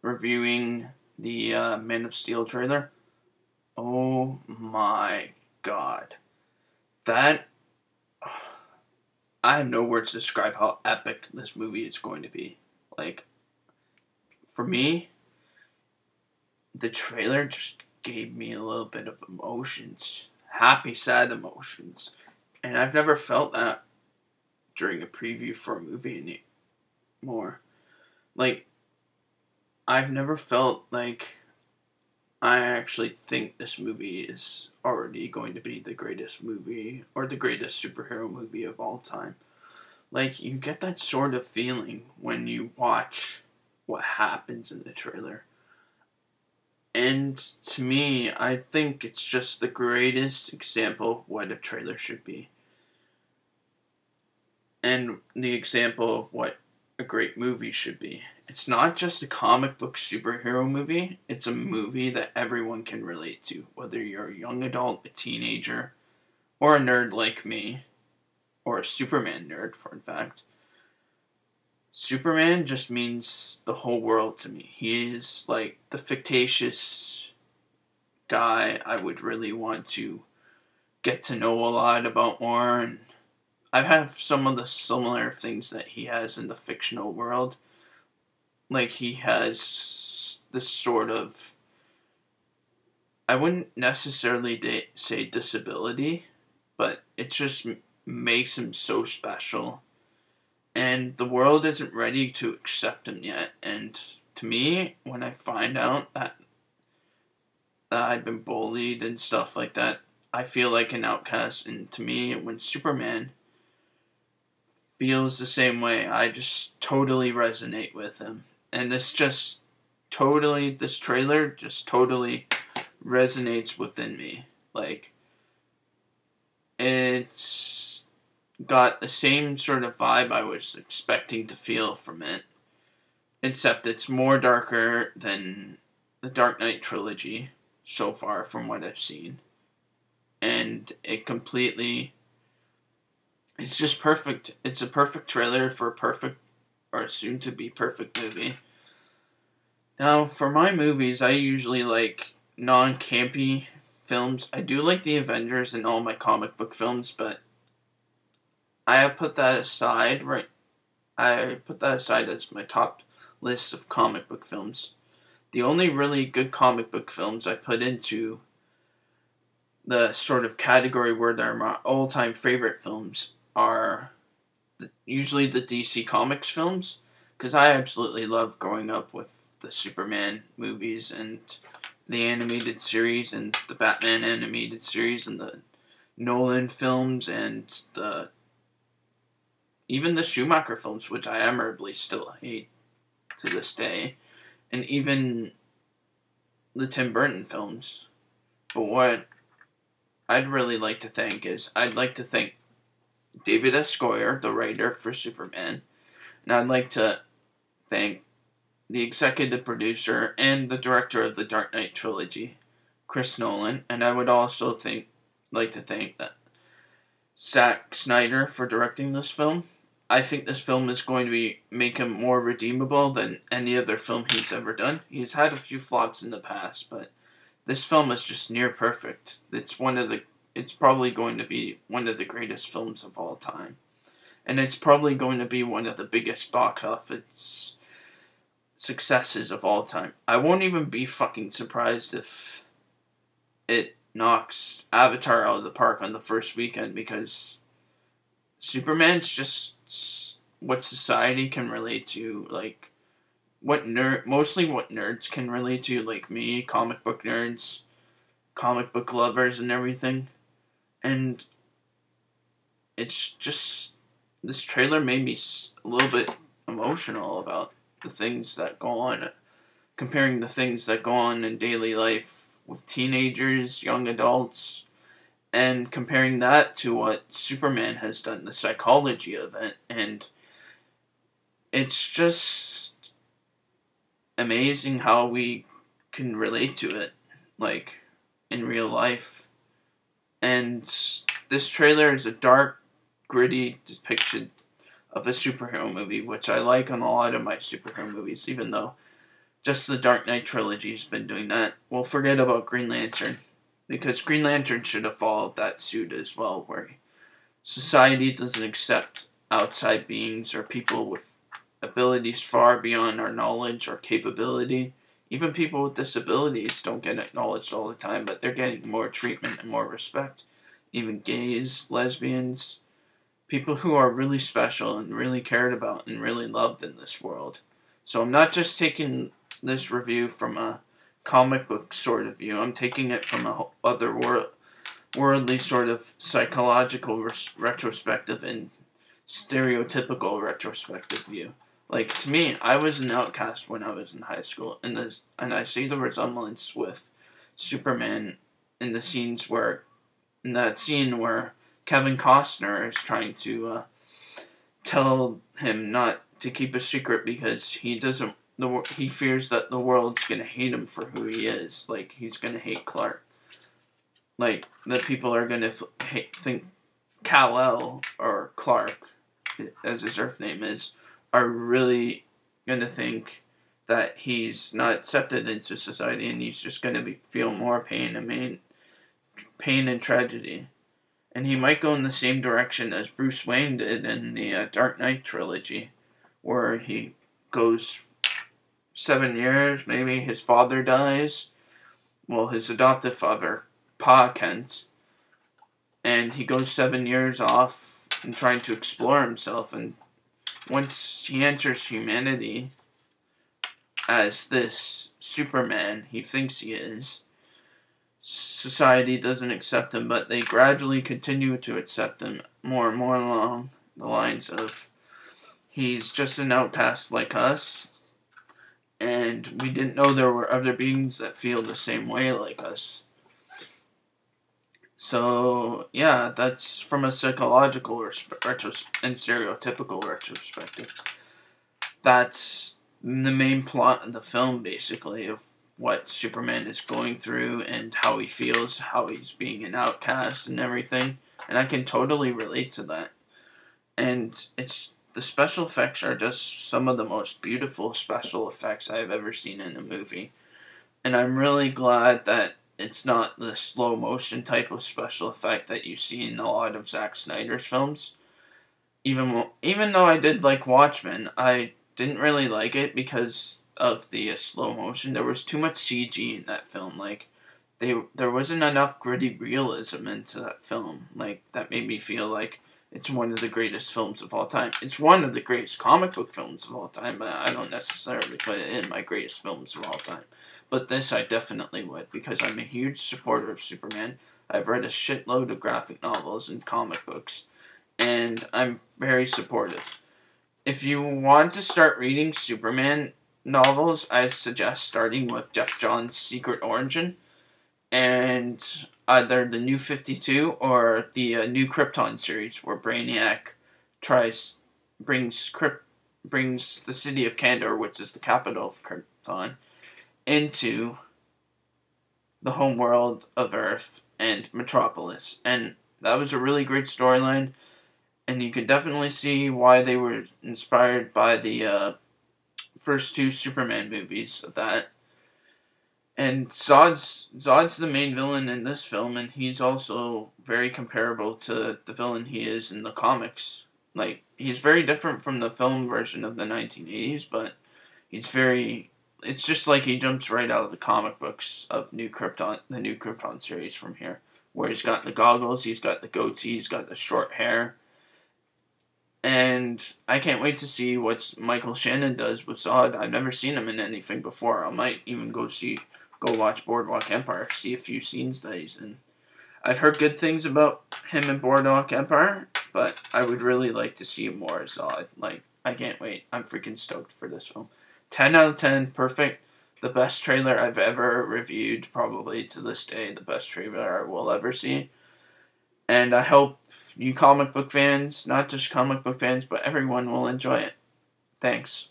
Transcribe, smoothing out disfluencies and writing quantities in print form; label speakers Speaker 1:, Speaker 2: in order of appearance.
Speaker 1: reviewing the Man of Steel trailer. Oh my god. That. I have no words to describe how epic this movie is going to be. Like, for me, the trailer just gave me a little bit of emotions. Happy, sad emotions. And I've never felt that during a preview for a movie anymore. Like, I've never felt like I actually think this movie is already going to be the greatest movie or the greatest superhero movie of all time. Like, you get that sort of feeling when you watch what happens in the trailer. And to me, I think it's just the greatest example of what a trailer should be. And the example of what a great movie should be. It's not just a comic book superhero movie, it's a movie that everyone can relate to, whether you're a young adult, a teenager, or a nerd like me, or a Superman nerd, for in fact. Superman just means the whole world to me. He is like the fictitious guy I would really want to get to know a lot about more, and I have some of the similar things that he has in the fictional world. Like, he has this sort of, I wouldn't necessarily say disability, but it just makes him so special. And the world isn't ready to accept him yet. And to me, when I find out that I've been bullied and stuff like that, I feel like an outcast. And to me, when Superman feels the same way, I just totally resonate with him. And this trailer just totally resonates within me. Like, it's got the same sort of vibe I was expecting to feel from it, except it's more darker than the Dark Knight trilogy so far from what I've seen. And it's just perfect. It's a perfect trailer for a perfect, or soon to be perfect movie. Now, for my movies, I usually like non-campy films. I do like the Avengers and all my comic book films, but I have put that aside, right? I put that aside as my top list of comic book films. The only really good comic book films I put into the sort of category where they're my all-time favorite films are usually the DC Comics films, because I absolutely love growing up with the Superman movies and the animated series and the Batman animated series and the Nolan films and even the Schumacher films, which I admirably still hate to this day, and even the Tim Burton films. But what I'd really like to thank is, I'd like to thank David S. Goyer, the writer for Superman, and I'd like to thank the executive producer and the director of the Dark Knight trilogy, Chris Nolan, and I would also like to thank Zack Snyder for directing this film. I think this film is going to make him more redeemable than any other film he's ever done. He's had a few flops in the past, but this film is just near perfect. It's probably going to be one of the greatest films of all time. And it's probably going to be one of the biggest box office successes of all time. I won't even be fucking surprised if it knocks Avatar out of the park on the first weekend, because Superman's just what society can relate to, like mostly what nerds can relate to, like me, comic book nerds, comic book lovers and everything. And it's just, this trailer made me a little bit emotional about the things that go on, comparing the things that go on in daily life with teenagers, young adults, and comparing that to what Superman has done, the psychology of it. And it's just amazing how we can relate to it, like, in real life. And this trailer is a dark, gritty depiction of a superhero movie, which I like on a lot of my superhero movies, even though Just the Dark Knight trilogy has been doing that. We'll forget about Green Lantern, because Green Lantern should have followed that suit as well, where society doesn't accept outside beings or people with abilities far beyond our knowledge or capability. Even people with disabilities don't get acknowledged all the time, but they're getting more treatment and more respect. Even gays, lesbians, people who are really special and really cared about and really loved in this world. So I'm not just taking this review from a comic book sort of view. I'm taking it from a otherworldly sort of psychological retrospective and stereotypical retrospective view. Like, to me, I was an outcast when I was in high school, and I see the resemblance with Superman in that scene where Kevin Costner is trying to tell him not to keep a secret because he fears that the world's gonna hate him for who he is. Like, he's gonna hate Clark. Like, the people are gonna think Kal-El, or Clark, as his Earth name is, are really gonna think that he's not accepted into society, and he's just gonna feel more pain and tragedy. And he might go in the same direction as Bruce Wayne did in the Dark Knight trilogy, where he goes 7 years, maybe his father dies, well, his adoptive father, Pa Kent, and he goes 7 years off and trying to explore himself, and once he enters humanity as this Superman he thinks he is, society doesn't accept him, but they gradually continue to accept him more and more along the lines of he's just an outcast like us, and we didn't know there were other beings that feel the same way like us. So, yeah, that's from a psychological and stereotypical retrospective. That's the main plot of the film, basically, of what Superman is going through and how he feels, how he's being an outcast and everything. And I can totally relate to that. And the special effects are just some of the most beautiful special effects I've ever seen in a movie. And I'm really glad that it's not the slow motion type of special effect that you see in a lot of Zack Snyder's films. Even though I did like Watchmen, I didn't really like it because of the slow motion. There was too much CG in that film. Like, there wasn't enough gritty realism into that film. Like, that made me feel like it's one of the greatest films of all time. It's one of the greatest comic book films of all time, but I don't necessarily put it in my greatest films of all time. But this I definitely would, because I'm a huge supporter of Superman. I've read a shitload of graphic novels and comic books, and I'm very supportive. If you want to start reading Superman novels, I'd suggest starting with Jeff Johns' Secret Origin, and either the New 52 or the New Krypton series, where Brainiac brings the city of Kandor, which is the capital of Krypton, into the homeworld of Earth and Metropolis. And that was a really great storyline, and you can definitely see why they were inspired by the first two Superman movies of that. And Zod's the main villain in this film, and he's also very comparable to the villain he is in the comics. Like, he's very different from the film version of the 1980s, but it's just like he jumps right out of the comic books of the New Krypton series from here, where he's got the goggles, he's got the goatee, he's got the short hair. And I can't wait to see what Michael Shannon does with Zod. I've never seen him in anything before. I might even go watch Boardwalk Empire, see a few scenes that he's in. I've heard good things about him in Boardwalk Empire, but I would really like to see more of Zod. Like, I can't wait. I'm freaking stoked for this film. 10 out of 10, perfect. The best trailer I've ever reviewed, probably to this day, the best trailer I will ever see. And I hope you comic book fans, not just comic book fans, but everyone will enjoy it. Thanks.